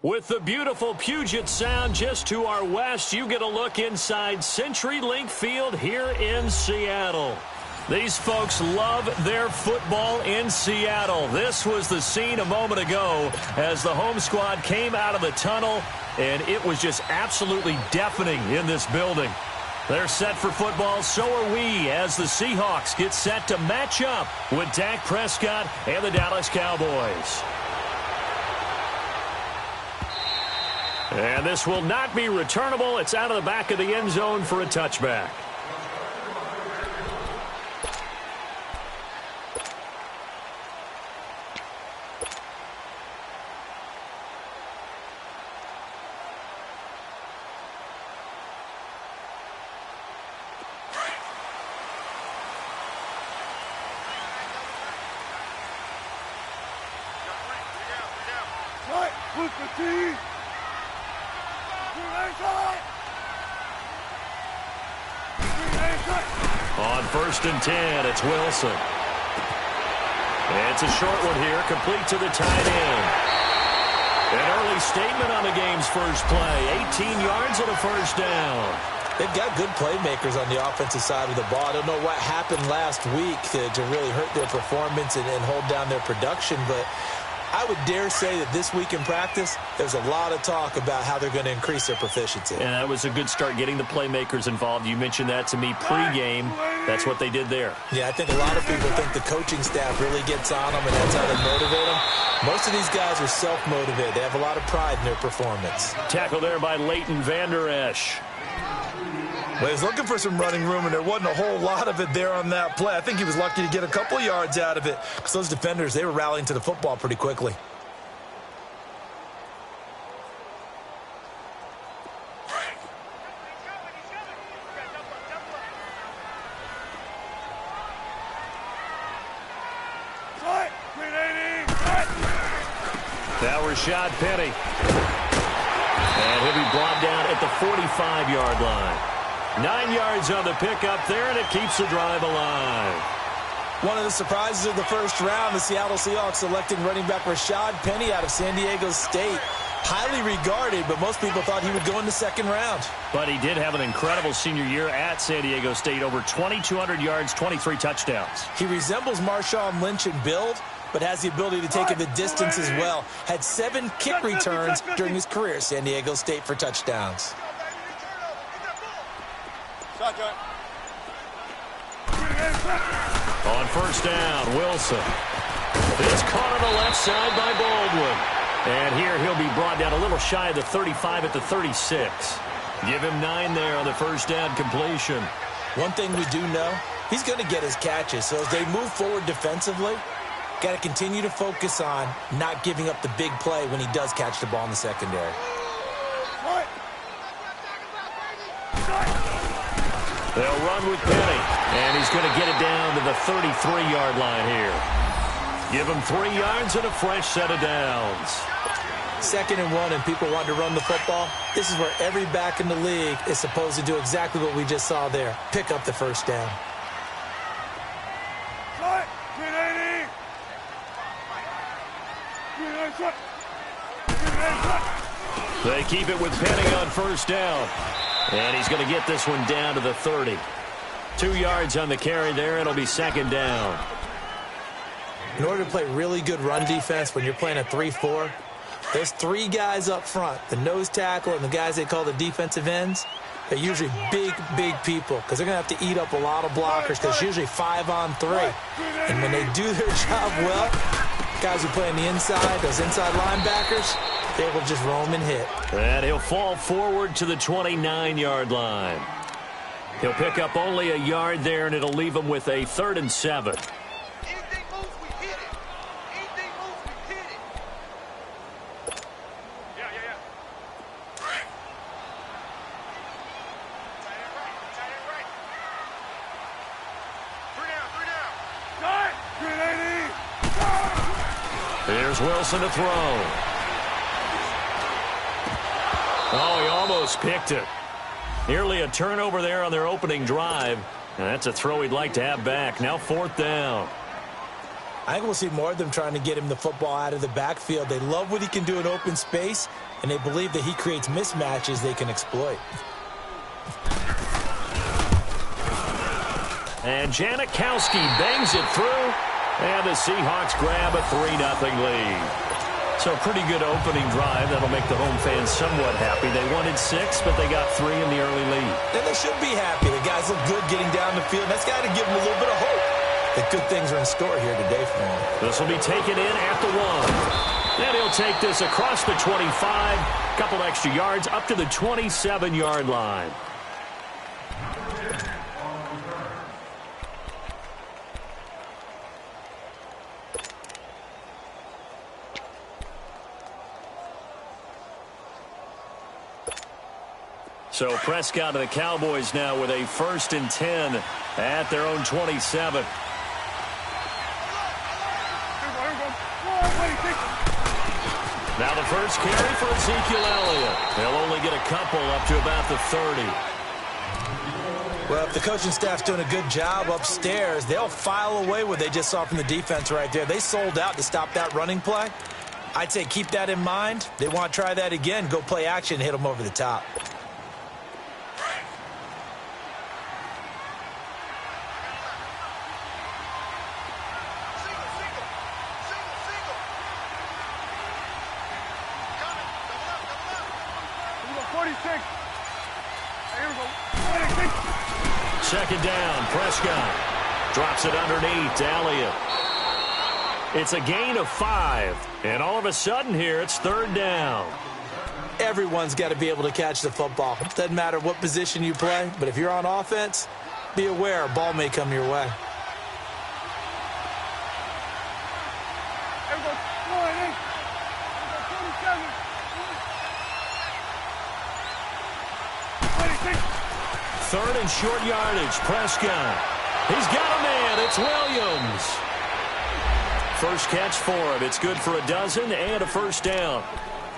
With the beautiful Puget Sound just to our west, you get a look inside CenturyLink Field here in Seattle. These folks love their football in Seattle. This was the scene a moment ago as the home squad came out of the tunnel, and it was just absolutely deafening in this building. They're set for football, so are we, as the Seahawks get set to match up with Dak Prescott and the Dallas Cowboys. And this will not be returnable. It's out of the back of the end zone for a touchback. On 1st and 10, it's Wilson. It's a short one here, complete to the tight end. An early statement on the game's first play. 18 yards and a first down. They've got good playmakers on the offensive side of the ball. I don't know what happened last week to really hurt their performance and hold down their production, but I would dare say that this week in practice, there's a lot of talk about how they're going to increase their proficiency. And that was a good start, getting the playmakers involved. You mentioned that to me pregame. That's what they did there. Yeah, I think a lot of people think the coaching staff really gets on them, and that's how they motivate them. Most of these guys are self-motivated. They have a lot of pride in their performance. Tackle there by Leighton Vander Esch. Well, he was looking for some running room, and there wasn't a whole lot of it there on that play. I think he was lucky to get a couple of yards out of it, because those defenders, they were rallying to the football pretty quickly. Now Rashad Penny. And he'll be brought down at the 45-yard line. 9 yards on the pickup there, and it keeps the drive alive. One of the surprises of the first round, the Seattle Seahawks selecting running back Rashad Penny out of San Diego State. Highly regarded, but most people thought he would go in the second round. But he did have an incredible senior year at San Diego State. Over 2,200 yards, 23 touchdowns. He resembles Marshawn Lynch in build, but has the ability to take it the distance as well. Had 7 kick returns during his career at San Diego State for touchdowns. On first down, Wilson. It's caught on the left side by Baldwin. And here he'll be brought down a little shy of the 35 at the 36. Give him 9 there on the first down completion. One thing we do know, he's going to get his catches. So as they move forward defensively, got to continue to focus on not giving up the big play when he does catch the ball in the secondary. They'll run with Penny, and he's going to get it down to the 33-yard line here. Give him 3 yards and a fresh set of downs. 2nd and 1, and people want to run the football. This is where every back in the league is supposed to do exactly what we just saw there. Pick up the first down. They keep it with Penny on first down. And he's going to get this one down to the 30. 2 yards on the carry there. It'll be second down. In order to play really good run defense when you're playing a 3-4, those 3 guys up front, the nose tackle and the guys they call the defensive ends, they're usually big people because they're going to have to eat up a lot of blockers because it's usually 5-on-3. And when they do their job well, guys who play on the inside, those inside linebackers, they will just roam and hit. And he'll fall forward to the 29-yard line. He'll pick up only a yard there, and it'll leave him with a 3rd and 7. Here's Wilson to throw. Oh, he almost picked it. Nearly a turnover there on their opening drive. And that's a throw he'd like to have back. Now 4th down. I think we'll see more of them trying to get him the football out of the backfield. They love what he can do in open space, and they believe that he creates mismatches they can exploit. And Janikowski bangs it through, and the Seahawks grab a 3-0 lead. So pretty good opening drive. That'll make the home fans somewhat happy. They wanted 6, but they got 3 in the early lead. And they should be happy. The guys look good getting down the field. That's got to give them a little bit of hope that good things are in store here today for them. This will be taken in at the 1. And he'll take this across the 25. Couple extra yards up to the 27-yard line. So Prescott and the Cowboys now with a 1st and 10 at their own 27. Now the first carry for Ezekiel Elliott. They'll only get a couple up to about the 30. Well, if the coaching staff's doing a good job upstairs, they'll file away what they just saw from the defense right there. They sold out to stop that running play. I'd say keep that in mind. They want to try that again. Go play action, hit them over the top. Second down, Prescott drops it underneath to Elliott. It's a gain of 5, and all of a sudden here it's 3rd down. Everyone's got to be able to catch the football. Doesn't matter what position you play, but if you're on offense, be aware a ball may come your way. Third and short yardage, Prescott. He's got a man. It's Williams. First catch for him. It's good for a dozen and a 1st down.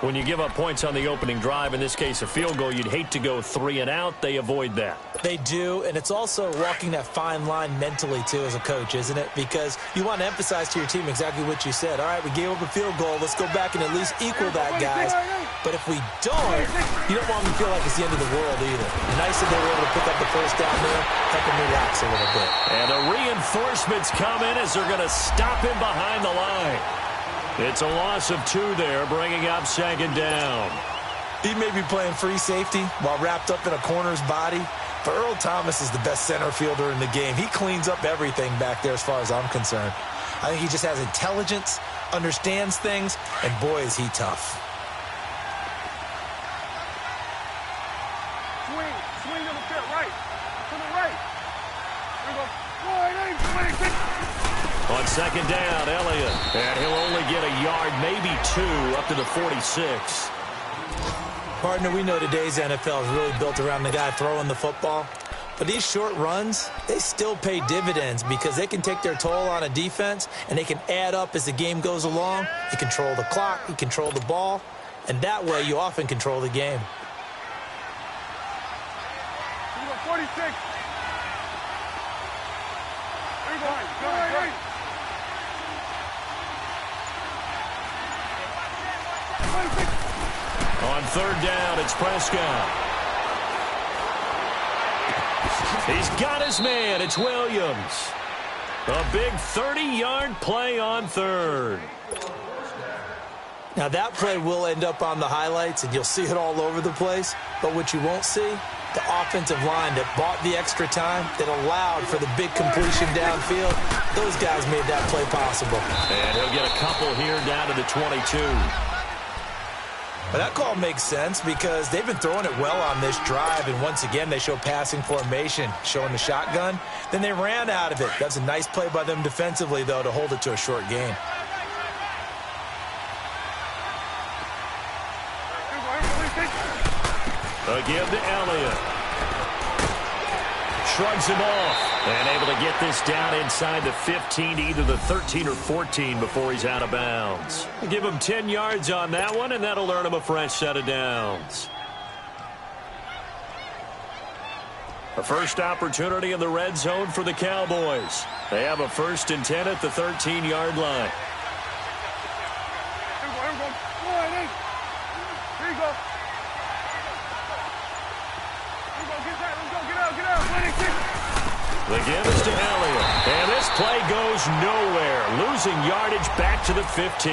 When you give up points on the opening drive, in this case a field goal, you'd hate to go 3 and out. They avoid that. They do, and it's also walking that fine line mentally, too, as a coach, isn't it? Because you want to emphasize to your team exactly what you said. All right, we gave up a field goal. Let's go back and at least equal that, guys. But if we don't, you don't want them to feel like it's the end of the world either. Nice that they were able to pick up the 1st down there, help them relax a little bit. And the reinforcements come in as they're going to stop him behind the line. It's a loss of 2 there, bringing up 2nd down. He may be playing free safety while wrapped up in a corner's body, but Earl Thomas is the best center fielder in the game. He cleans up everything back there as far as I'm concerned. I think he just has intelligence, understands things, and boy, is he tough. Swing to the fit, right. To the right. There we go. On 2nd down, Elliott. And he'll only get a yard, maybe 2, up to the 46. Partner, we know today's NFL is really built around the guy throwing the football. But these short runs, they still pay dividends because they can take their toll on a defense and they can add up as the game goes along. You control the clock, you control the ball, and that way you often control the game. 46. There you go. Go. On 3rd down, it's Prescott. He's got his man. It's Williams. A big 30-yard play on 3rd. Now, that play will end up on the highlights, and you'll see it all over the place. But what you won't see, the offensive line that bought the extra time, that allowed for the big completion downfield, those guys made that play possible. And he'll get a couple here down to the 22. But that call makes sense because they've been throwing it well on this drive, and once again they show passing formation, showing the shotgun. Then they ran out of it. That's a nice play by them defensively, though, to hold it to a short gain. Again to Elliott. Shrugs him off. And able to get this down inside the 15 to either the 13 or 14 before he's out of bounds. Give him 10 yards on that one, and that'll earn him a fresh set of downs. A first opportunity in the red zone for the Cowboys. They have a 1st and 10 at the 13-yard line. Here we go. Here you go. Get that. Let's go. Get out. Winning kick. The give is to Elliott. And this play goes nowhere. Losing yardage back to the 15.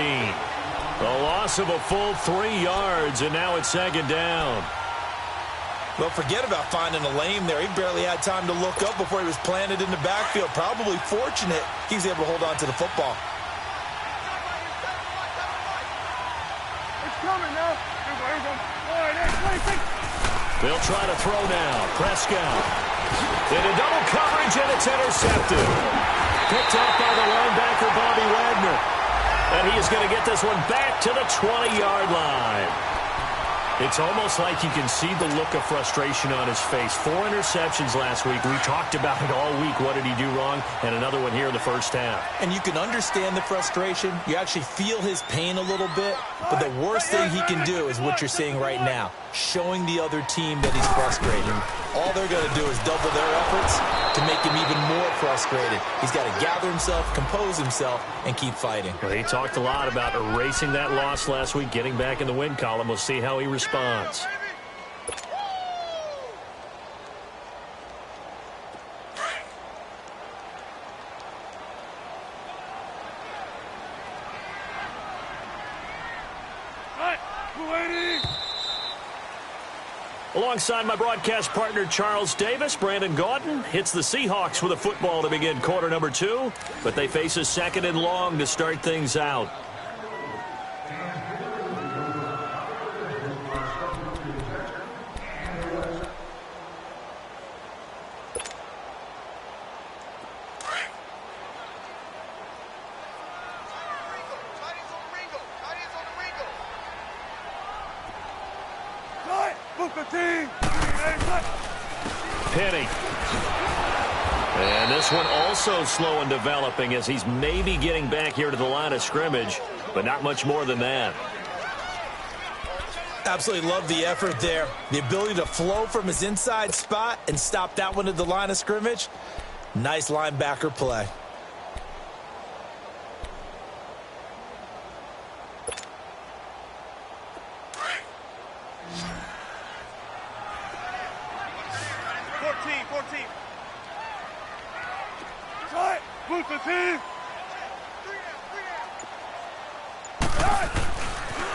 A loss of a full 3 yards, and now it's 2nd down. Well, forget about finding a lane there. He barely had time to look up before he was planted in the backfield. Probably fortunate he was able to hold on to the football. It's coming now. Here we go. They'll try to throw now. Prescott. Into double coverage, and it's intercepted. Picked up by the linebacker, Bobby Wagner. And he is going to get this one back to the 20-yard line. It's almost like you can see the look of frustration on his face. 4 interceptions last week. We talked about it all week. What did he do wrong? And another one here in the first half. And you can understand the frustration. You actually feel his pain a little bit. But the worst thing he can do is what you're seeing right now, showing the other team that he's frustrated. All they're going to do is double their efforts to make him even more frustrated. He's got to gather himself, compose himself, and keep fighting. Well, he talked a lot about erasing that loss last week, getting back in the win column. We'll see how he responds. Alongside my broadcast partner, Charles Davis, Brandon Gaudin hits the Seahawks with a football to begin quarter number 2, but they face a 2nd and long to start things out. Penny. And this one also slow in developing as he's maybe getting back here to the line of scrimmage, but not much more than that. Absolutely love the effort there. The ability to flow from his inside spot and stop that one at the line of scrimmage. Nice linebacker play.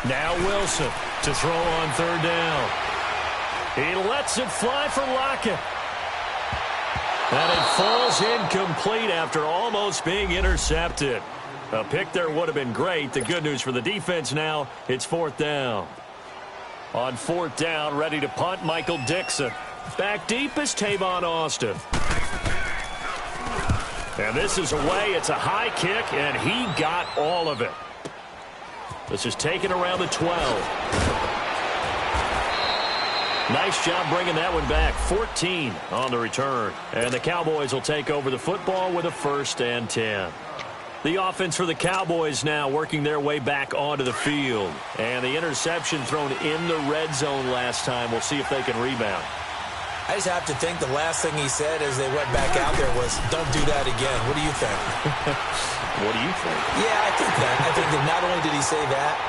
Now Wilson to throw on 3rd down. He lets it fly for Lockett. And it falls incomplete after almost being intercepted. A pick there would have been great. The good news for the defense now, it's 4th down. On 4th down, ready to punt, Michael Dixon. Back deep is Tavon Austin. And this is away. It's a high kick, and he got all of it. This is taken around the 12. Nice job bringing that one back. 14 on the return. And the Cowboys will take over the football with a 1st and 10. The offense for the Cowboys now working their way back onto the field. And the interception thrown in the red zone last time. We'll see if they can rebound. I just have to think the last thing he said as they went back out there was, don't do that again. What do you think? What do you think? Yeah, I think that. I think that not only did he say that,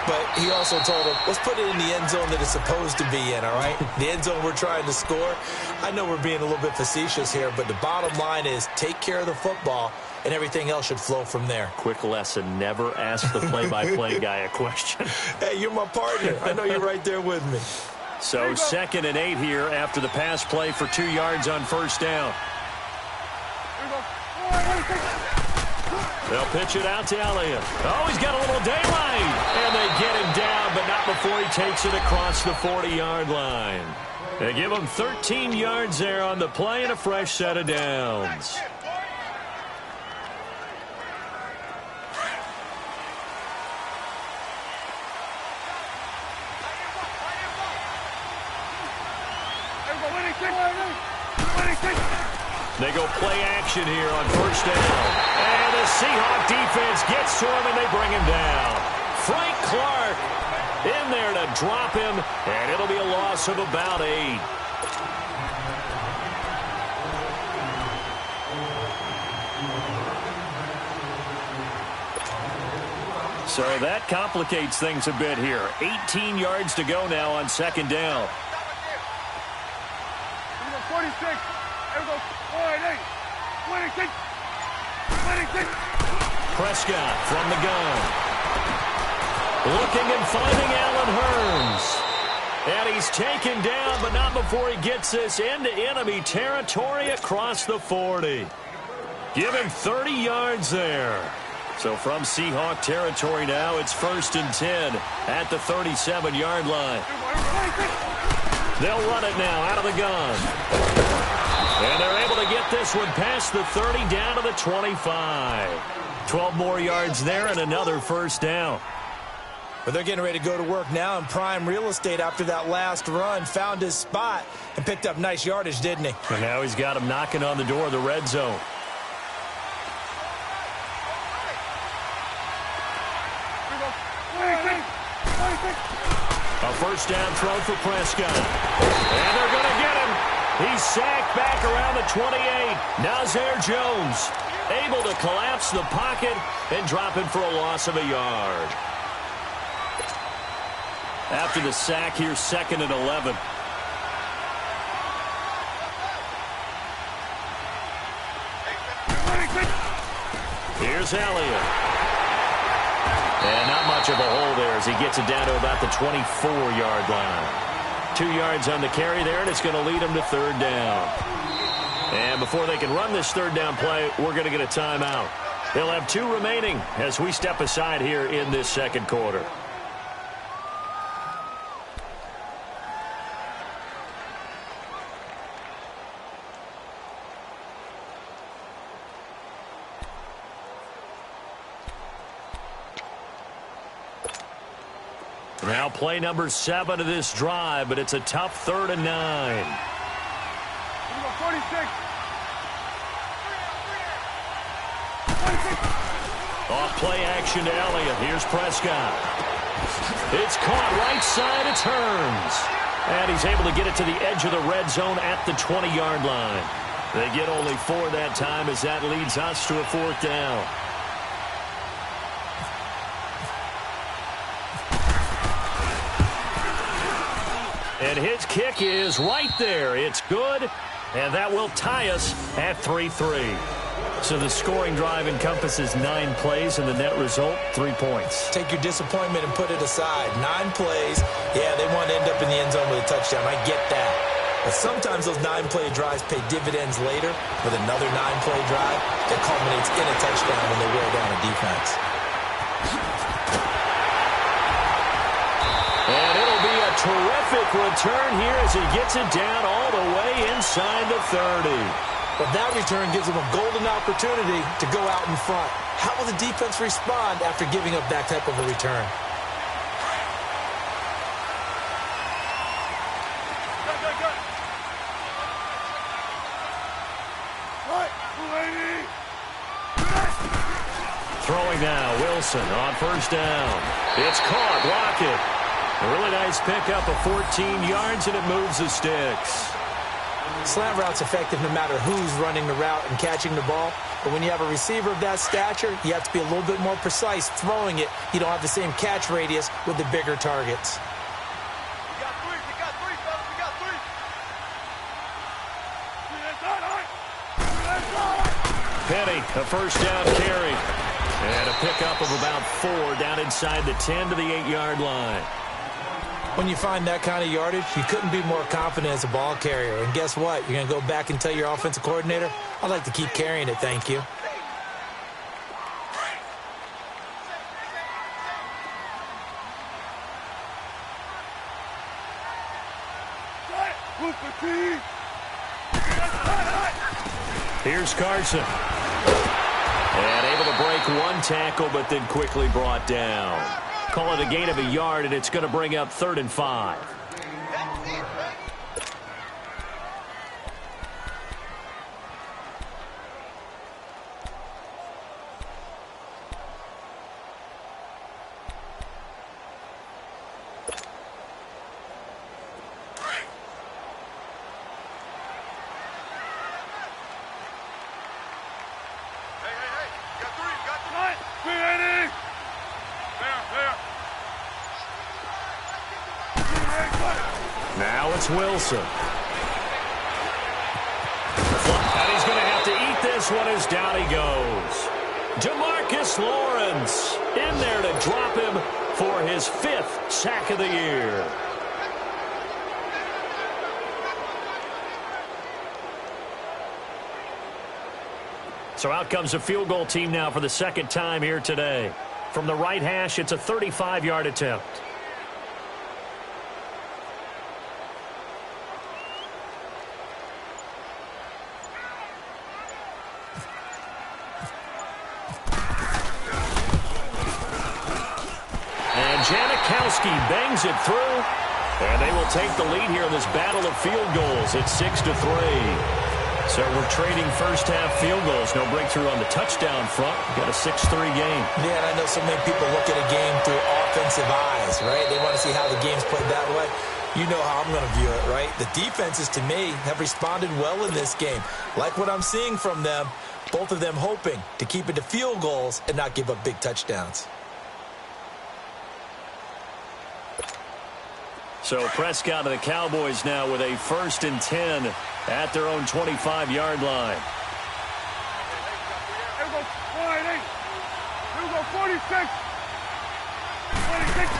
but he also told him, let's put it in the end zone that it's supposed to be in, all right? The end zone we're trying to score. I know we're being a little bit facetious here, but the bottom line is take care of the football, and everything else should flow from there. Quick lesson, never ask the play-by-play guy a question. Hey, you're my partner. I know you're right there with me. So 2nd and 8 here after the pass play for 2 yards on 1st down. They'll pitch it out to Elliott. Oh, he's got a little daylight. And they get him down, but not before he takes it across the 40-yard line. They give him 13 yards there on the play and a fresh set of downs. They go play action here on 1st down. And the Seahawk defense gets to him, and they bring him down. Frank Clark in there to drop him, and it'll be a loss of about 8. So that complicates things a bit here. 18 yards to go now on second down. Here we go, 46. Here we go, 26. 26. Prescott from the gun. Looking and finding Allen Hurns. And he's taken down, but not before he gets this into enemy territory across the 40. Give him 30 yards there. So from Seahawk territory now, it's 1st and 10 at the 37-yard line. They'll run it now out of the gun. And they're able to get this one past the 30 down to the 25. 12 more yards there and another first down. But they're getting ready to go to work now in prime real estate after that last run. Found his spot and picked up nice yardage, didn't he? And now he's got him knocking on the door of the red zone. A first down throw for Prescott. And they're going to get him. He's sacked back around the 28. Nazir Jones able to collapse the pocket and drop him for a loss of a yard. After the sack, here's 2nd and 11. Here's Elliott. And not much of a hole there as he gets it down to about the 24-yard line. 2 yards on the carry there, and it's going to lead him to 3rd down. And before they can run this 3rd down play, we're going to get a timeout. They'll have 2 remaining as we step aside here in this 2nd quarter. Now play number 7 of this drive, but it's a tough 3rd and 9. Here we go, 46. Off play action to Elliott. Here's Prescott. It's caught right side. It's Hurns. And he's able to get it to the edge of the red zone at the 20-yard line. They get only 4 that time as that leads us to a 4th down. And his kick is right there. It's good, and that will tie us at 3-3. So the scoring drive encompasses 9 plays, and the net result, 3 points. Take your disappointment and put it aside. 9 plays. Yeah, they want to end up in the end zone with a touchdown. I get that. But sometimes those 9-play drives pay dividends later with another 9-play drive that culminates in a touchdown when they wear down a defense. And it'll be a terrific return here as he gets it down all the way inside the 30. But that return gives him a golden opportunity to go out in front. How will the defense respond after giving up that type of a return? Throwing now, Wilson on first down. It's caught, Lockett. A really nice pickup of 14 yards, and it moves the sticks. Slant route's effective no matter who's running the route and catching the ball. But when you have a receiver of that stature, you have to be a little bit more precise throwing it. You don't have the same catch radius with the bigger targets. We got 3, fellas. We got 3. Petty, a first down carry. And a pickup of about 4 down inside the 10 to the 8-yard line. When you find that kind of yardage, you couldn't be more confident as a ball carrier. And guess what? You're going to go back and tell your offensive coordinator, I'd like to keep carrying it, thank you. Here's Carson. And able to break 1 tackle, but then quickly brought down. Call it a gain of a yard, and it's going to bring up 3rd and 5. It's Wilson. And he's going to have to eat this one as down he goes. Demarcus Lawrence in there to drop him for his 5th sack of the year. So out comes a field goal team now for the 2nd time here today. From the right hash, it's a 35-yard attempt. And Janikowski bangs it through. And they will take the lead here in this battle of field goals. It's 6-3. So we're trading first-half field goals. No breakthrough on the touchdown front. We've got a 6-3 game. Yeah, and I know so many people look at a game through offensive eyes, right? They want to see how the game's played that way. You know how I'm going to view it, right? The defenses, to me, have responded well in this game. Like what I'm seeing from them, both of them hoping to keep it to field goals and not give up big touchdowns. So Prescott and the Cowboys now with a 1st and 10 at their own 25-yard line. Here we go, 48. Here we go, 46. 26.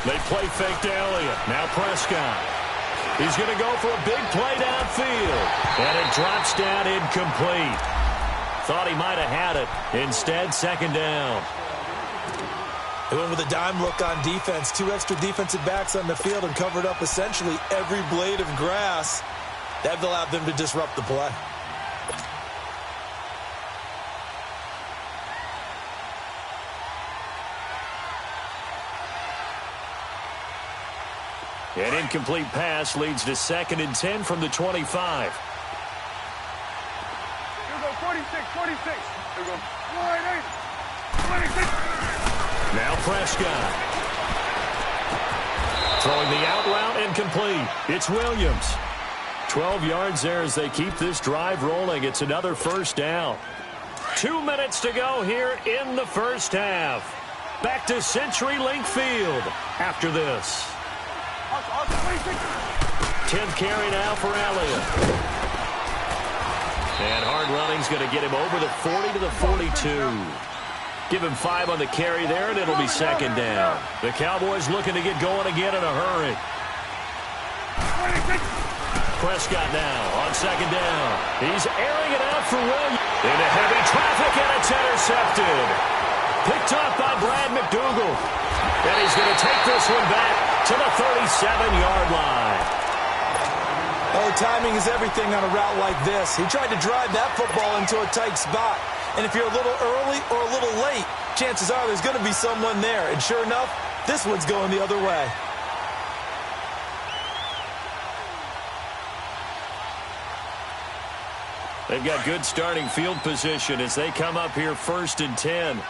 They play fake to Elliott. Now Prescott. He's going to go for a big play downfield. And it drops down incomplete. Thought he might have had it. Instead, 2nd down. They went with a dime look on defense. 2 extra defensive backs on the field and covered up essentially every blade of grass. That allowed them to disrupt the play. An incomplete pass leads to 2nd and 10 from the 25. Here we go, 46, 46. Here we go, 48, 26. Now Prescott. Throwing the out route incomplete. It's Williams. 12 yards there as they keep this drive rolling. It's another 1st down. 2 minutes to go here in the 1st half. Back to CenturyLink Field after this. 10th carry now for Elliott. And hard running's going to get him over the 40 to the 42. Give him 5 on the carry there, and it'll be 2nd down. The Cowboys looking to get going again in a hurry. Prescott now on 2nd down. He's airing it out for Williams. Into heavy traffic, and it's intercepted. Picked up by Brad McDougal. And he's going to take this one back to the 37-yard line. Oh, timing is everything on a route like this. He tried to drive that football into a tight spot. And if you're a little early or a little late, chances are there's going to be someone there. And sure enough, this one's going the other way. They've got good starting field position as they come up here 1st and 10.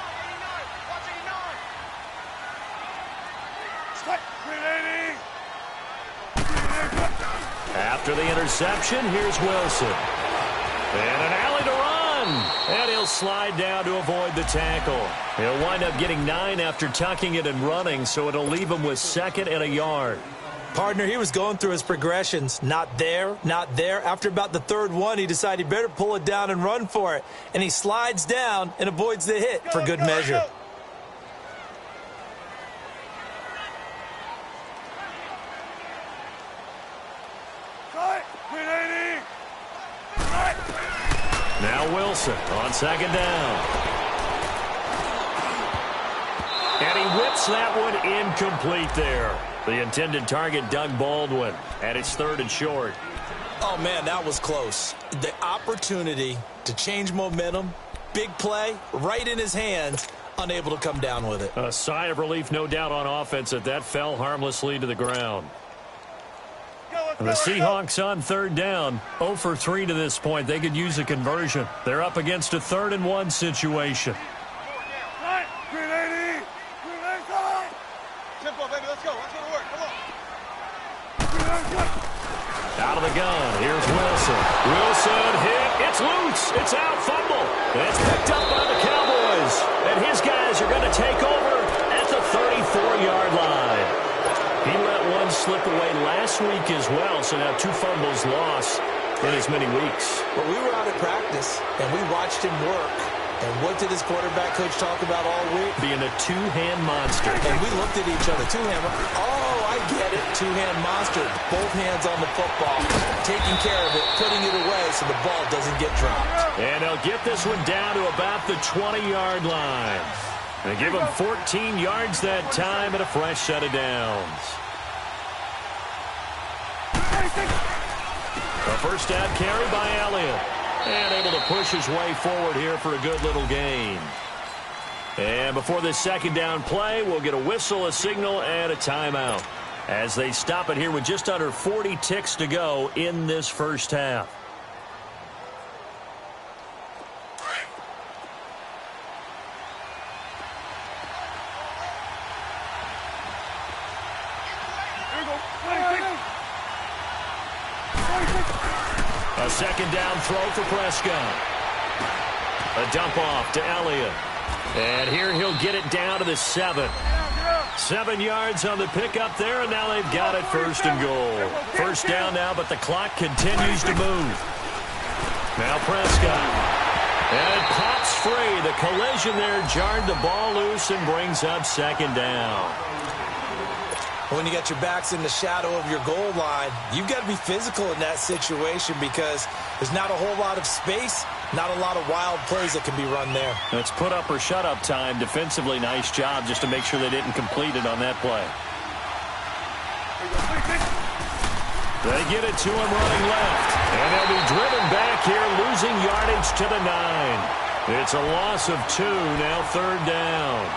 After the interception, here's Wilson. And an alley to run. And he'll slide down to avoid the tackle. He'll wind up getting 9 after tucking it and running, so it'll leave him with 2nd and a yard. Partner, he was going through his progressions. Not there, not there. After about the 3rd one, he decided he better pull it down and run for it. And he slides down and avoids the hit for good measure. Now Wilson on 2nd down. And he whips that one incomplete there. The intended target, Doug Baldwin, and it's 3rd and short. Oh, man, that was close. The opportunity to change momentum, big play, right in his hands, unable to come down with it. A sigh of relief, no doubt, on offense that fell harmlessly to the ground. The Seahawks on 3rd down, 0 for 3 to this point. They could use a conversion. They're up against a 3rd and 1 situation. Out of the gun, here's Wilson. Wilson hit, it's loose, it's out, fumble. It's picked up by the Cowboys. And his guys are going to take over at the 34-yard line. He let one slip away last week as well, so now 2 fumbles lost in as many weeks. Well, we were out at practice, and we watched him work. And what did his quarterback coach talk about all week? Being a two-hand monster. And we looked at each other. Two-hand. Oh, I get it. Two-hand monster. Both hands on the football. Taking care of it. Putting it away so the ball doesn't get dropped. And they'll get this one down to about the 20-yard line. They give him 14 yards that time and a fresh set of downs. A first down carry by Elliott. And able to push his way forward here for a good little gain. And before this second down play, we'll get a whistle, a signal, and a timeout as they stop it here with just under 40 ticks to go in this first half. A second down throw for Prescott. A dump off to Elliott. And here he'll get it down to the 7. 7 yards on the pickup there, and now they've got it first and goal. First down now, but the clock continues to move. Now Prescott. And it pops free. The collision there jarred the ball loose and brings up second down. When you got your backs in the shadow of your goal line, you've got to be physical in that situation because there's not a whole lot of space, not a lot of wild plays that can be run there. It's put up or shut up time. Defensively, nice job just to make sure they didn't complete it on that play. They get it to him running left. And they'll be driven back here, losing yardage to the 9. It's a loss of 2, now third down.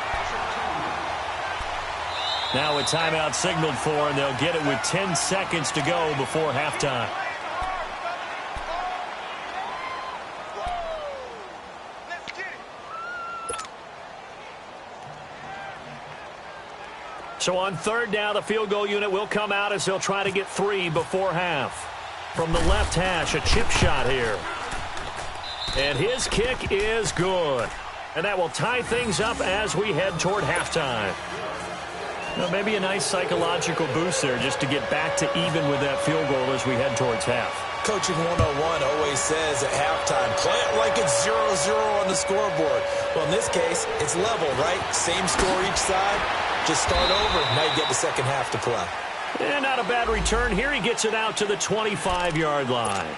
Now a timeout signaled for, and they'll get it with 10 seconds to go before halftime. So on third down, the field goal unit will come out as they'll try to get 3 before half. From the left hash, a chip shot here. And his kick is good. And that will tie things up as we head toward halftime. Well, maybe a nice psychological boost there just to get back to even with that field goal as we head towards half. Coaching 101 always says at halftime, play it like it's 0-0 on the scoreboard. Well, in this case, it's level, right? Same score each side. Just start over. Now you get the second half to play. And not a bad return here. He gets it out to the 25-yard line.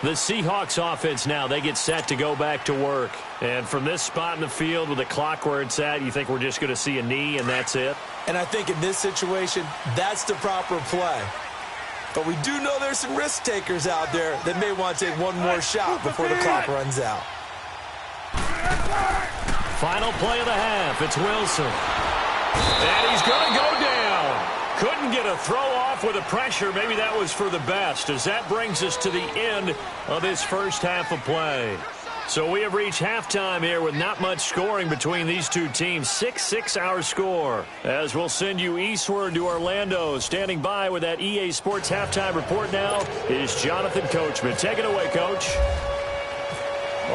The Seahawks offense now, they get set to go back to work. And from this spot in the field with the clock where it's at, you think we're just going to see a knee and that's it? And I think in this situation, that's the proper play. But we do know there's some risk takers out there that may want to take one more shot before the clock runs out. Final play of the half. It's Wilson. And he's going to go down. Couldn't get a throw off with the pressure. Maybe that was for the best, as that brings us to the end of this first half of play. So we have reached halftime here with not much scoring between these two teams. 6-6 our score. As we'll send you eastward to Orlando. Standing by with that EA Sports halftime report now is Jonathan Coachman. Take it away, Coach.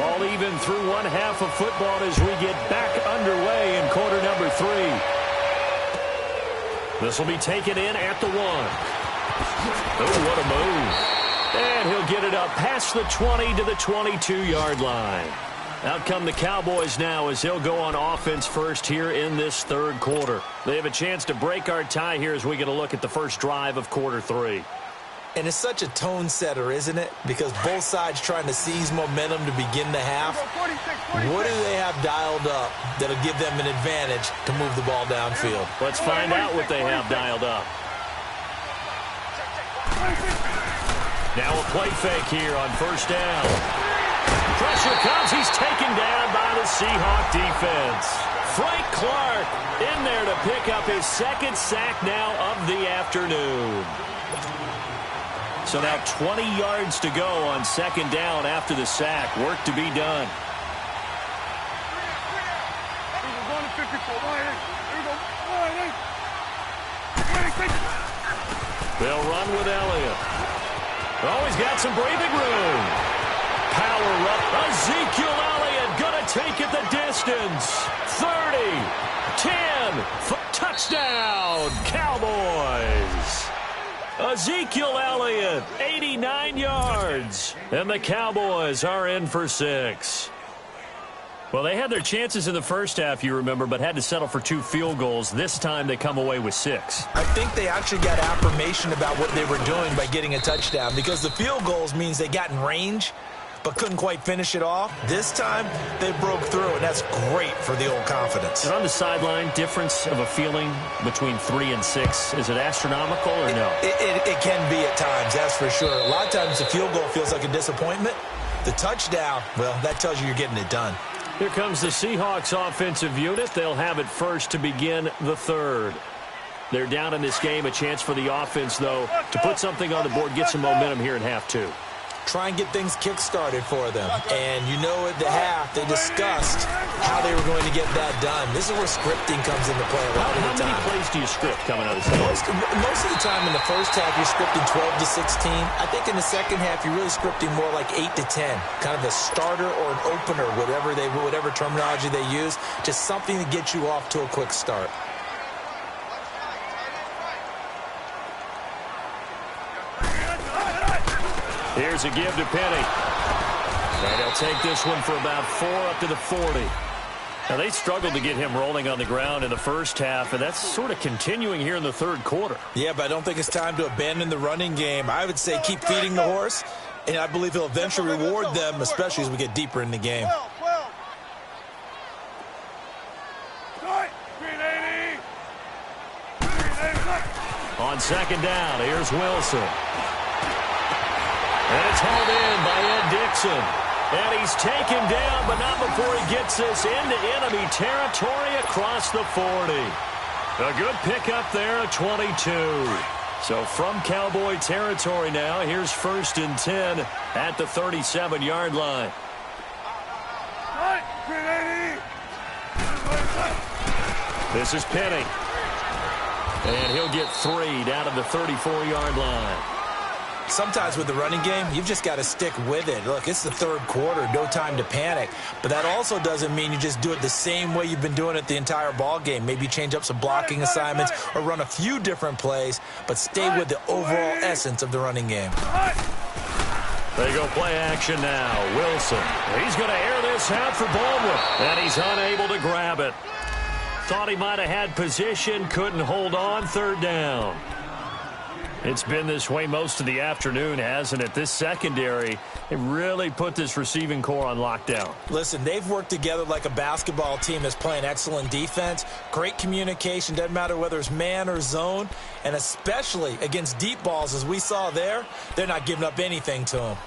All even through one half of football as we get back underway in quarter number 3. This will be taken in at the 1. Oh, what a move. And he'll get it up past the 20 to the 22-yard line. Out come the Cowboys now as they'll go on offense first here in this third quarter. They have a chance to break our tie here as we get a look at the first drive of quarter 3. And it's such a tone setter, isn't it? Because both sides trying to seize momentum to begin the half. What do they have dialed up that'll give them an advantage to move the ball downfield? Let's find out what they have dialed up. Now a play fake here on first down. Pressure comes. He's taken down by the Seahawk defense. Frank Clark in there to pick up his second sack now of the afternoon. So now 20 yards to go on second down after the sack. Work to be done. They'll run with Elliott. Oh, he's got some breathing room. Power up. Ezekiel Elliott going to take it the distance. 30, 10, touchdown. Touchdown, Cowboys! Ezekiel Elliott, 89 yards. And the Cowboys are in for 6. Well, they had their chances in the first half, you remember, but had to settle for 2 field goals. This time they come away with 6. I think they actually got affirmation about what they were doing by getting a touchdown, because the field goals means they got in range but couldn't quite finish it off. This time they broke through, and that's great for the old confidence. And on the sideline, difference of a feeling between 3 and 6, is it astronomical or no? It can be at times, that's for sure. A lot of times the field goal feels like a disappointment. The touchdown, well, that tells you you're getting it done. Here comes the Seahawks offensive unit. They'll have it first to begin the third. They're down in this game. A chance for the offense, though, to put something on the board, get some momentum here in half 2. Try and get things kick-started for them. And you know at the half, they discussed how they were going to get that done. This is where scripting comes into play a lot of the time. How many plays do you script coming out of this? Most of the time in the first half, you're scripting 12 to 16. I think in the second half, you're really scripting more like 8 to 10. Kind of a starter or an opener, whatever terminology they use. Just something to get you off to a quick start. Here's a give to Penny. And he'll take this one for about 4 up to the 40. Now, they struggled to get him rolling on the ground in the first half, and that's sort of continuing here in the third quarter. Yeah, but I don't think it's time to abandon the running game. I would say keep feeding the horse, and I believe he'll eventually reward them, especially as we get deeper in the game. On second down, here's Wilson. And it's hauled in by Ed Dixon. And he's taken down, but not before he gets this into enemy territory across the 40. A good pickup there at 22. So from Cowboy territory now, here's 1st and 10 at the 37-yard line. This is Penny. And he'll get 3 down to the 34-yard line. Sometimes with the running game, you've just got to stick with it. Look, it's the third quarter, no time to panic. But that also doesn't mean you just do it the same way you've been doing it the entire ball game. Maybe change up some blocking assignments or run a few different plays, but stay with the overall essence of the running game. They go play action now. Wilson. He's going to air this out for Baldwin, and he's unable to grab it. Thought he might have had position, couldn't hold on, 3rd down. It's been this way most of the afternoon, hasn't it? This secondary, it really put this receiving core on lockdown. Listen, they've worked together like a basketball team that's playing excellent defense. Great communication, doesn't matter whether it's man or zone. And especially against deep balls, as we saw there, they're not giving up anything to them.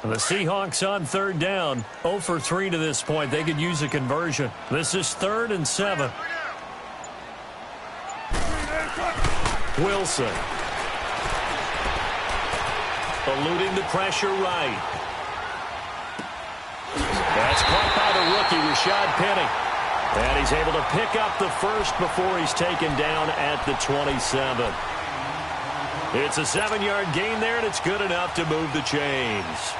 The Seahawks on 3rd down, 0 for 3 to this point. They could use a conversion. This is 3rd and 7. Wilson. Eluding the pressure right. That's caught by the rookie, Rashad Penny. And he's able to pick up the first before he's taken down at the 27. It's a 7-yard gain there, and it's good enough to move the chains.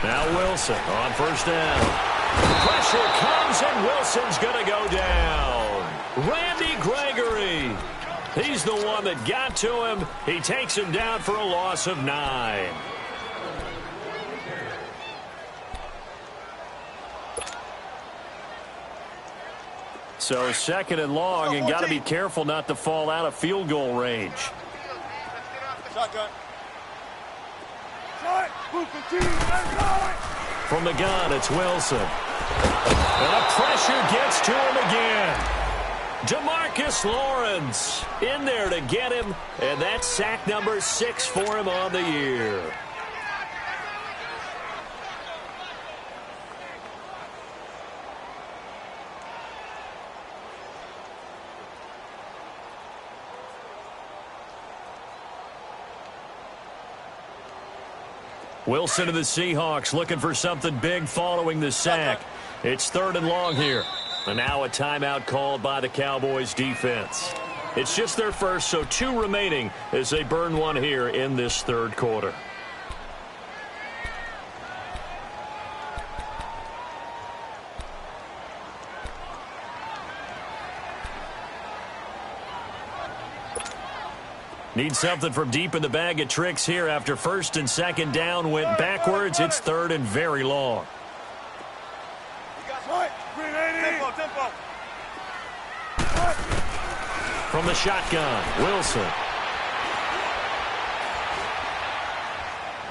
Now Wilson on 1st down. Pressure comes, and Wilson's going to go down. Randy Gregory. He's the one that got to him. He takes him down for a loss of 9. So 2nd and long, and got to be careful not to fall out of field goal range. Shotgun. From the gun, it's Wilson. And the pressure gets to him again. DeMarcus Lawrence in there to get him, and that's sack number 6 for him on the year. Wilson of the Seahawks looking for something big following the sack. It's 3rd and long here. And now a timeout called by the Cowboys defense. It's just their first, so 2 remaining as they burn one here in this third quarter. Need something from deep in the bag of tricks here after first and second down went backwards. It's third and very long. Tempo. From the shotgun, Wilson.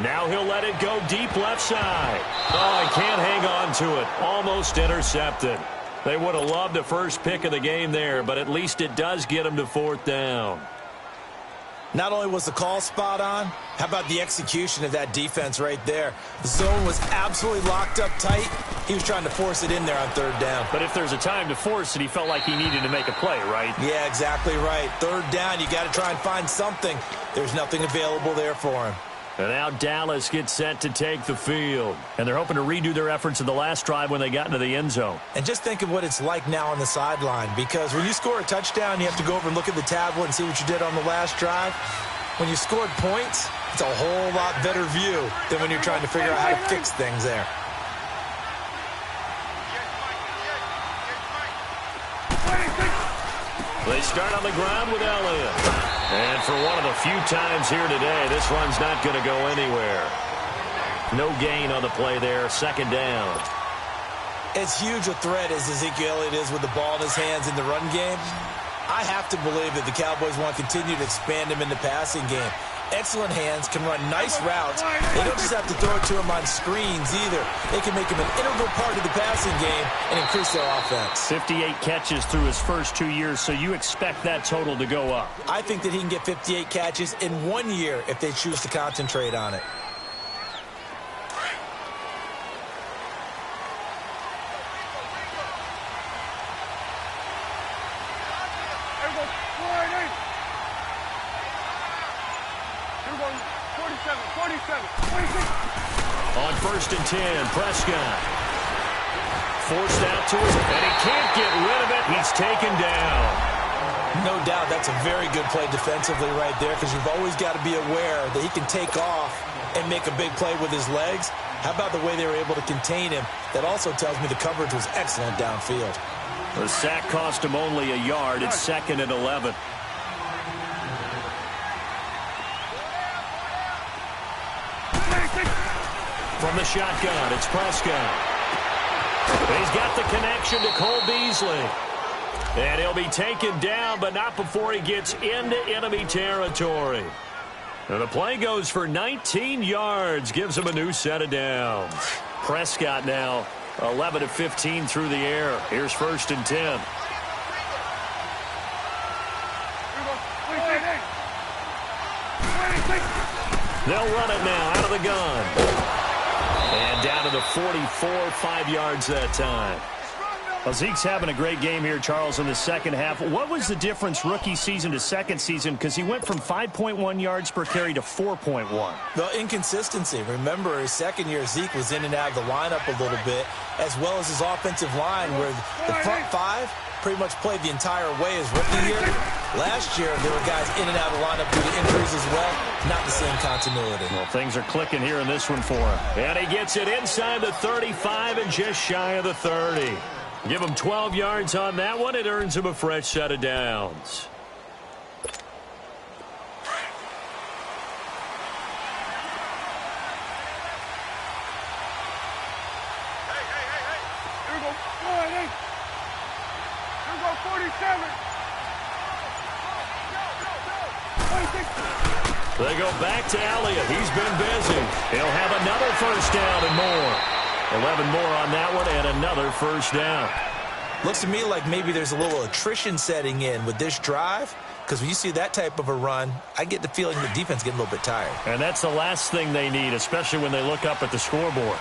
Now he'll let it go deep left side. Oh, he can't hang on to it. Almost intercepted. They would have loved the first pick of the game there, but at least it does get him to fourth down. Not only was the call spot on, how about the execution of that defense right there? The zone was absolutely locked up tight. He was trying to force it in there on third down. But if there's a time to force it, he felt like he needed to make a play, right? Yeah, exactly right. Third down, you got to try and find something. There's nothing available there for him. And now Dallas gets set to take the field. And they're hoping to redo their efforts in the last drive when they got into the end zone. And just think of what it's like now on the sideline. Because when you score a touchdown, you have to go over and look at the tablet and see what you did on the last drive. When you scored points, it's a whole lot better view than when you're trying to figure out how to fix things there. They start on the ground with Elliott. And for one of the few times here today, this run's not going to go anywhere. No gain on the play there, second down. As huge a threat as Ezekiel Elliott is with the ball in his hands in the run game, I have to believe that the Cowboys want to continue to expand him in the passing game. Excellent hands, can run nice routes. They don't just have to throw it to him on screens either. They can make him an integral part of the passing game and increase their offense. 58 catches through his first 2 years, so you expect that total to go up. I think that he can get 58 catches in 1 year if they choose to concentrate on it. On first and 10, Prescott. Forced out to him, and he can't get rid of it. He's taken down. No doubt that's a very good play defensively right there, because you've always got to be aware that he can take off and make a big play with his legs. How about the way they were able to contain him? That also tells me the coverage was excellent downfield. The sack cost him only a yard. It's second and 11. From the shotgun, it's Prescott. He's got the connection to Cole Beasley. And he'll be taken down, but not before he gets into enemy territory. And the play goes for 19 yards, gives him a new set of downs. Prescott now 11 of 15 through the air. Here's first and 10. They'll run it now out of the gun. And down to the 44, 5 yards that time. Well, Zeke's having a great game here, Charles, in the second half. What was the difference rookie season to second season? Because he went from 5.1 yards per carry to 4.1. Well, inconsistency. Remember, his second year, Zeke was in and out of the lineup a little bit, as well as his offensive line, where the front five pretty much played the entire way his rookie year. Last year, there were guys in and out of the lineup due to injuries as well. Not the same continuity. Well, things are clicking here in this one for him. And he gets it inside the 35 and just shy of the 30. Give him 12 yards on that one. It earns him a fresh set of downs. Here we go. 47. They go back to Elliott. He's been busy. He'll have another first down and more. 11 more on that one and another first down. Looks to me like maybe there's a little attrition setting in with this drive, because when you see that type of a run, I get the feeling the defense getting a little bit tired. And that's the last thing they need, especially when they look up at the scoreboard.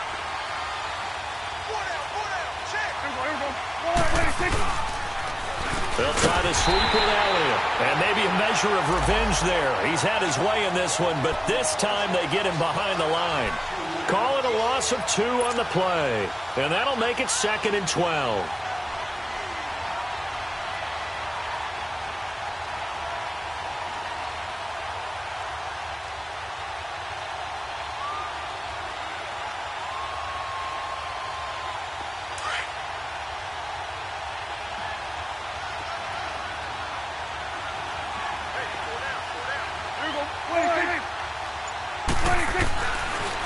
They'll try to sweep with Elliott. And maybe a measure of revenge there. He's had his way in this one, but this time they get him behind the line. Call it a loss of 2 on the play. And that'll make it second and 12.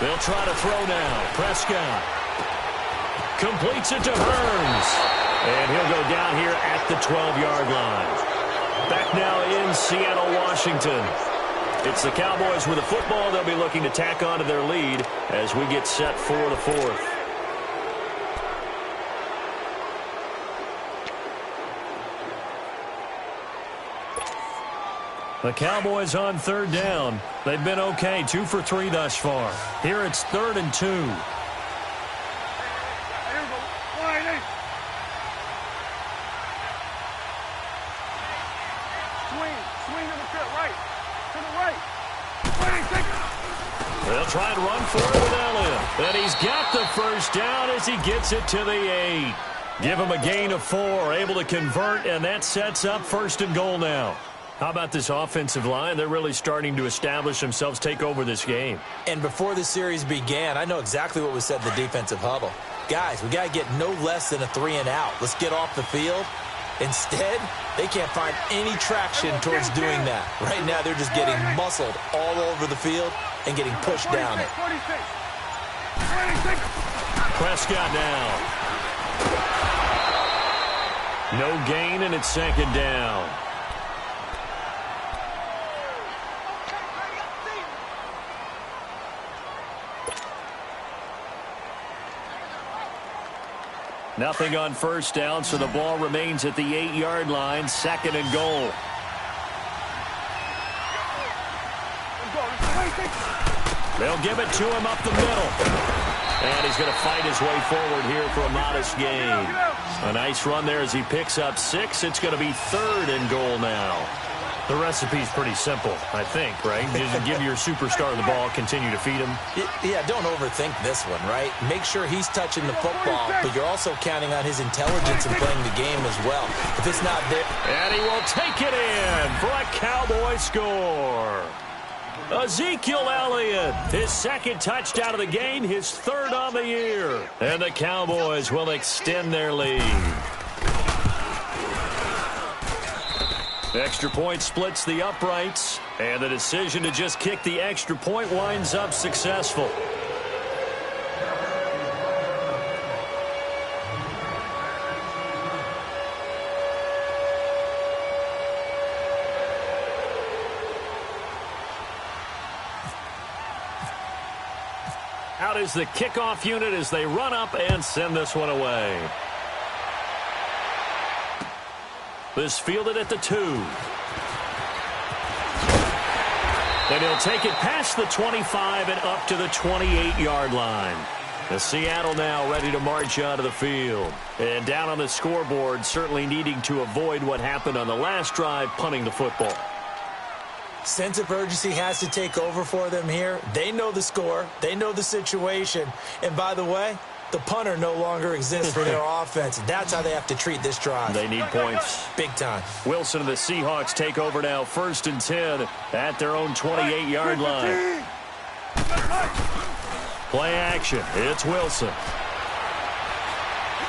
They'll try to throw now. Prescott completes it to Burns. And he'll go down here at the 12-yard line. Back now in Seattle, Washington. It's the Cowboys with the football. They'll be looking to tack on to their lead as we get set for the fourth. The Cowboys on third down. They've been okay, 2 for 3 thus far. Here it's 3rd and 2. They'll try and run for it with Elliott. And he's got the first down as he gets it to the 8. Give him a gain of 4, able to convert, and that sets up 1st and goal now. How about this offensive line? They're really starting to establish themselves, take over this game. And before the series began, I know exactly what was said in the defensive huddle. Guys, we got to get no less than a 3 and out. Let's get off the field. Instead, they can't find any traction towards doing that. Right now, they're just getting muscled all over the field and getting pushed down it. Prescott now. No gain, and it's 2nd down. Nothing on 1st down, so the ball remains at the 8-yard line, 2nd and goal. They'll give it to him up the middle. And he's going to fight his way forward here for a modest gain. A nice run there as he picks up 6. It's going to be 3rd and goal now. The recipe's pretty simple, I think, right? Just give your superstar the ball, continue to feed him. Yeah, don't overthink this one, right? Make sure he's touching the football, but you're also counting on his intelligence in playing the game as well. If it's not there... And he will take it in for a Cowboy score. Ezekiel Elliott, his 2nd touchdown of the game, his 3rd on the year. And the Cowboys will extend their lead. Extra point splits the uprights, and the decision to just kick the extra point winds up successful. Out is the kickoff unit as they run up and send this one away. This fielded at the 2. And he'll take it past the 25 and up to the 28-yard line. The Seattle now ready to march onto the field. And down on the scoreboard, certainly needing to avoid what happened on the last drive, punting the football. Sense of urgency has to take over for them here. They know the score. They know the situation. And by the way, the punter no longer exists for their offense. That's how they have to treat this drive. They need points. Big time. Wilson and the Seahawks take over now, 1st and 10 at their own 28-yard line. Play action. It's Wilson.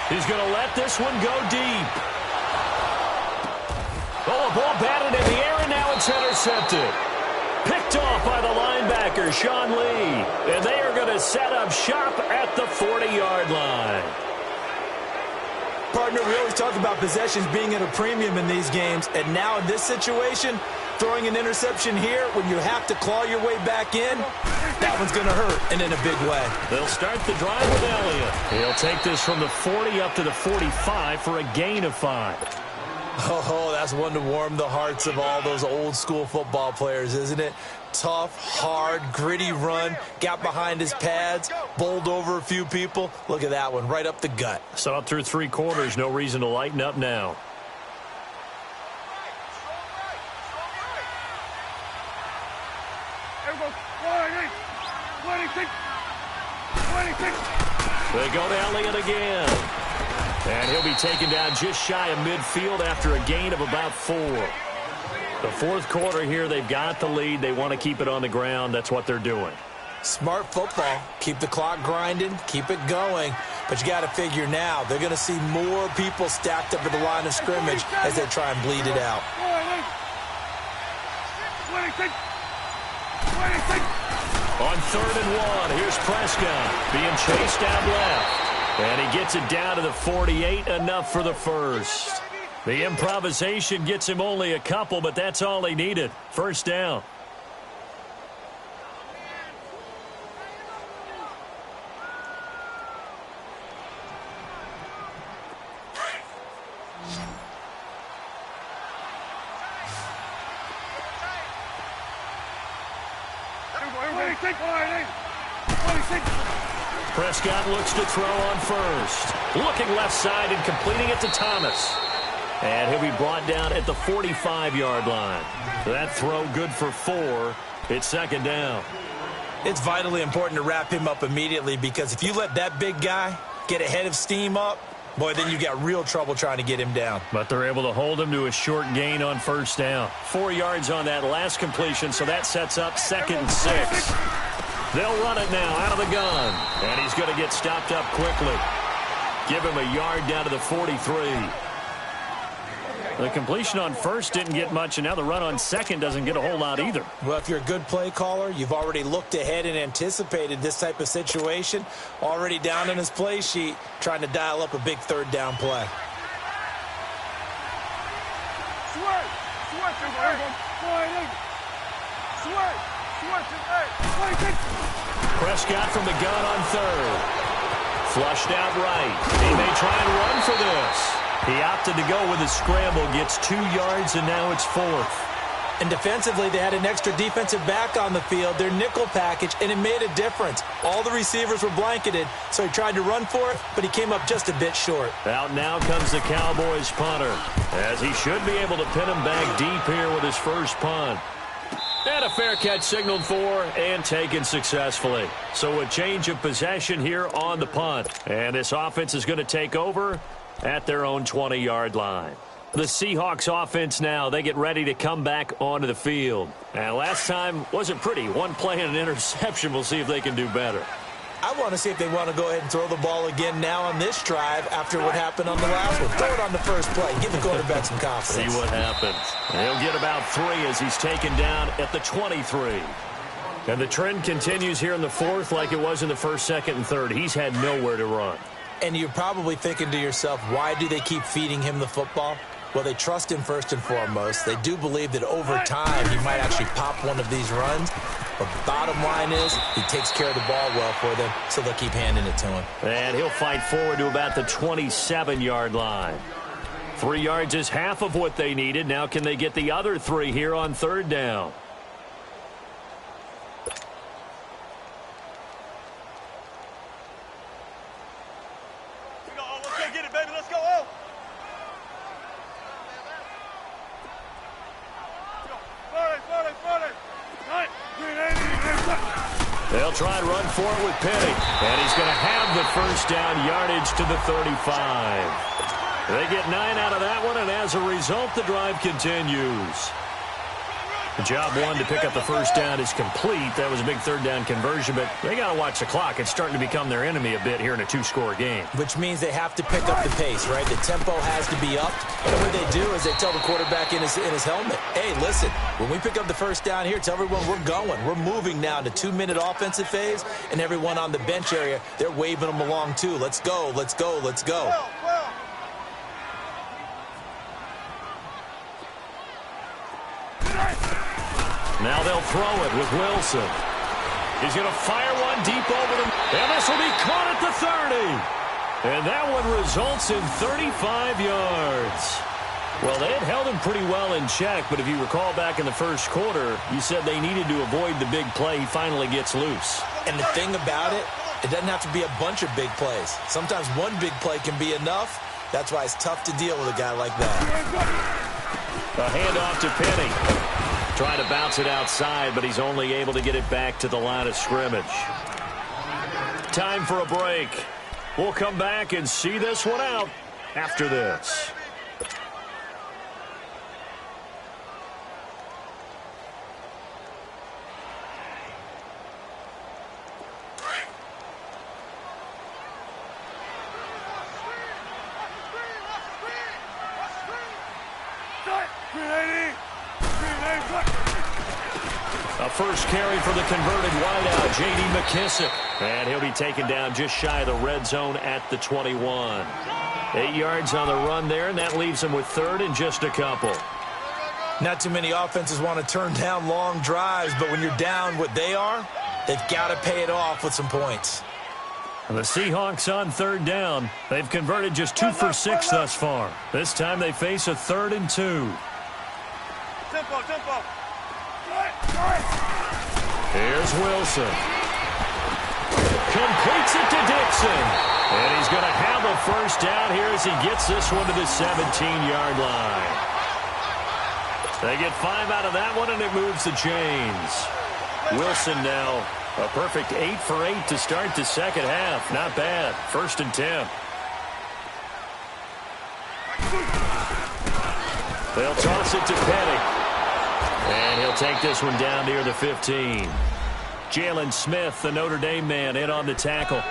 He's going to let this one go deep. Oh, a ball batted in the air, and now it's intercepted. Picked off by the linebacker, Sean Lee. And they are going to set up shop at the 40-yard line. Partner, we always talk about possessions being at a premium in these games. And now in this situation, throwing an interception here when you have to claw your way back in, that one's going to hurt, and in a big way. They'll start the drive with Elliott. He'll take this from the 40 up to the 45 for a gain of 5. Oh, that's one to warm the hearts of all those old-school football players, isn't it? Tough, hard, gritty run, got behind his pads, bowled over a few people. Look at that one, right up the gut. So up through 3 quarters, no reason to lighten up now. They go to Elliott again. And he'll be taken down just shy of midfield after a gain of about 4. The 4th quarter here, they've got the lead. They want to keep it on the ground. That's what they're doing. Smart football. Keep the clock grinding. Keep it going. But you got to figure now, they're going to see more people stacked up at the line of scrimmage as they try and bleed it out. On 3rd and 1, here's Prescott being chased out left. And he gets it down to the 48, enough for the first. The improvisation gets him only a couple, but that's all he needed. First down. Prescott looks to throw on first. Looking left side and completing it to Thomas. And he'll be brought down at the 45-yard line. That throw good for 4. It's second down. It's vitally important to wrap him up immediately, because if you let that big guy get ahead of steam up, boy, then you got real trouble trying to get him down. But they're able to hold him to a short gain on first down. 4 yards on that last completion, so that sets up 2nd and 6. They'll run it now out of the gun. And he's going to get stopped up quickly. Give him a yard down to the 43. The completion on first didn't get much, and now the run on second doesn't get a whole lot either. Well, if you're a good play caller, you've already looked ahead and anticipated this type of situation. Already down in his play sheet, trying to dial up a big 3rd down play. Prescott from the gun on 3rd. Flushed out right. He may try and run for this. He opted to go with a scramble, gets 2 yards, and now it's 4th. And defensively, they had an extra defensive back on the field, their nickel package, and it made a difference. All the receivers were blanketed, so he tried to run for it, but he came up just a bit short. Out now comes the Cowboys punter, as he should be able to pin him back deep here with his first punt. And a fair catch signaled for and taken successfully. So a change of possession here on the punt. And this offense is going to take over at their own 20-yard line. The Seahawks offense now, they get ready to come back onto the field. And last time wasn't pretty. One play and an interception. We'll see if they can do better. I want to see if they want to go ahead and throw the ball again now on this drive after what happened on the last one. Throw it on the first play. Give the quarterback some confidence. See what happens. He'll get about 3 as he's taken down at the 23. And the trend continues here in the 4th like it was in the 1st, 2nd, and 3rd. He's had nowhere to run. And you're probably thinking to yourself, why do they keep feeding him the football? Well, they trust him first and foremost. They do believe that over time he might actually pop one of these runs. But the bottom line is he takes care of the ball well for them, so they'll keep handing it to him. And he'll fight forward to about the 27-yard line. 3 yards is half of what they needed. Now can they get the other 3 here on 3rd down? Let's go get it, baby. Let's go. Oh. They'll try and run for it with Penny. And he's going to have the first down, yardage to the 35. They get 9 out of that one, and as a result, the drive continues. Job 1 to pick up the first down is complete. That was a big 3rd down conversion, but they got to watch the clock. It's starting to become their enemy a bit here in a 2-score game. Which means they have to pick up the pace, right? The tempo has to be up. And what they do is they tell the quarterback in his helmet, hey, listen, when we pick up the first down here, tell everyone we're going. We're moving now to 2-minute offensive phase, and everyone on the bench area, they're waving them along too. Let's go, let's go, let's go. Now they'll throw it with Wilson. He's going to fire one deep over them. And this will be caught at the 30. And that one results in 35 yards. Well, they had held him pretty well in check, but if you recall back in the first quarter, you said they needed to avoid the big play. He finally gets loose. And the thing about it, it doesn't have to be a bunch of big plays. Sometimes one big play can be enough. That's why it's tough to deal with a guy like that. A handoff to Penny. Trying to bounce it outside, but he's only able to get it back to the line of scrimmage. Time for a break. We'll come back and see this one out after this. A first carry for the converted wideout, J.D. McKissick. And he'll be taken down just shy of the red zone at the 21. 8 yards on the run there, and that leaves him with third and just a couple. Not too many offenses want to turn down long drives, but when you're down what they are, they've got to pay it off with some points. The Seahawks on third down. They've converted just 2 for 6 thus far. This time they face a 3rd and 2. Tempo. Here's Wilson. Completes it to Dixon. And he's going to have a first down here as he gets this one to the 17-yard line. They get 5 out of that one, and it moves the chains. Wilson now a perfect 8 for 8 to start the second half. Not bad. 1st and 10. They'll toss it to Petty. And he'll take this one down near the 15. Jalen Smith, the Notre Dame man, in on the tackle.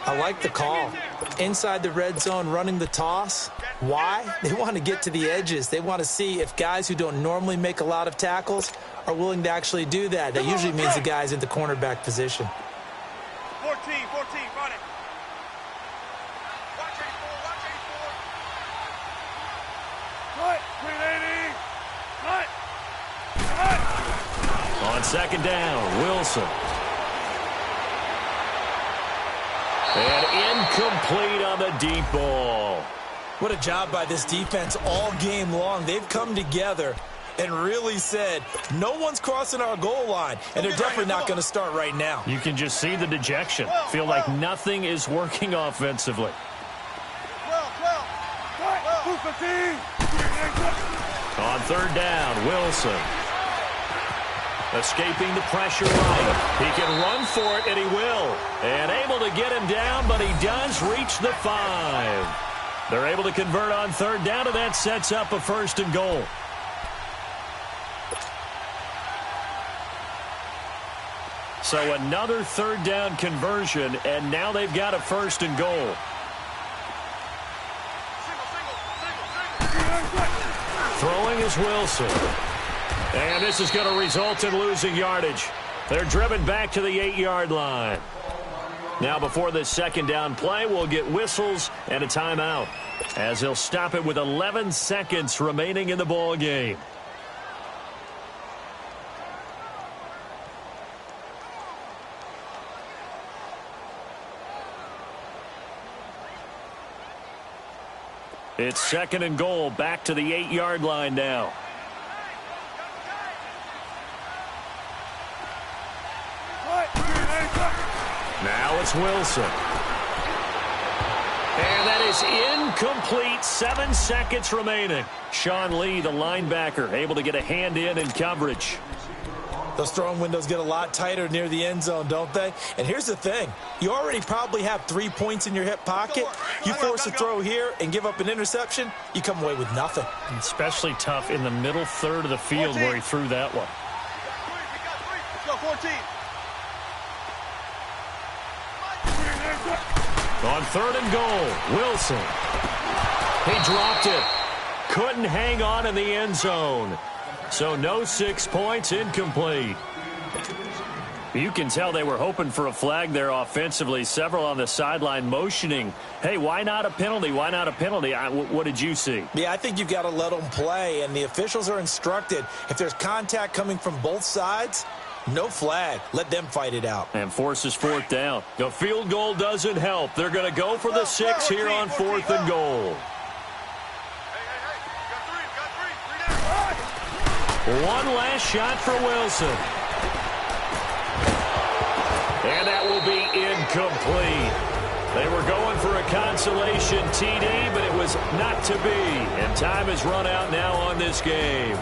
I like the call. Inside the red zone, running the toss. Why? They want to get to the edges. They want to see if guys who don't normally make a lot of tackles are willing to actually do that. That usually means the guy's in the cornerback position. 14, run it. Watch 84. Cut, 380. Cut. On second down, Wilson. And incomplete on the deep ball. What a job by this defense all game long. They've come together and really said, no one's crossing our goal line, and they're definitely not going to start right now. You can just see the dejection. Feel like nothing is working offensively. 12. On third down, Wilson. Escaping the pressure right. He can run for it, and he will. And able to get him down, but he does reach the 5. They're able to convert on third down, and that sets up a 1st and goal. So another third down conversion, and now they've got a 1st and goal. Throwing is Wilson. And this is going to result in losing yardage. They're driven back to the 8-yard line. Now before this second down play, we'll get whistles and a timeout, as they'll stop it with 11 seconds remaining in the ball game. It's 2nd and goal, back to the 8-yard line now. Now it's Wilson. And that is incomplete. 7 seconds remaining. Sean Lee, the linebacker, able to get a hand in coverage. Those throwing windows get a lot tighter near the end zone, don't they? And here's the thing. You already probably have 3 points in your hip pocket. You force a throw here and give up an interception, you come away with nothing. Especially tough in the middle third of the field 14. Where he threw that one. Let's go, 14. On 3rd and goal, Wilson. He dropped it. Couldn't hang on in the end zone. So no 6 points, incomplete. You can tell they were hoping for a flag there offensively. Several on the sideline motioning. Hey, why not a penalty? Why not a penalty? What did you see? Yeah, I think you've got to let them play, and the officials are instructed. If there's contact coming from both sides, no flag. Let them fight it out. And forces 4th down. The field goal doesn't help. They're going to go for the 6 here on 4th and goal. One last shot for Wilson. And that will be incomplete. They were going for a consolation TD, but it was not to be. And time has run out now on this game.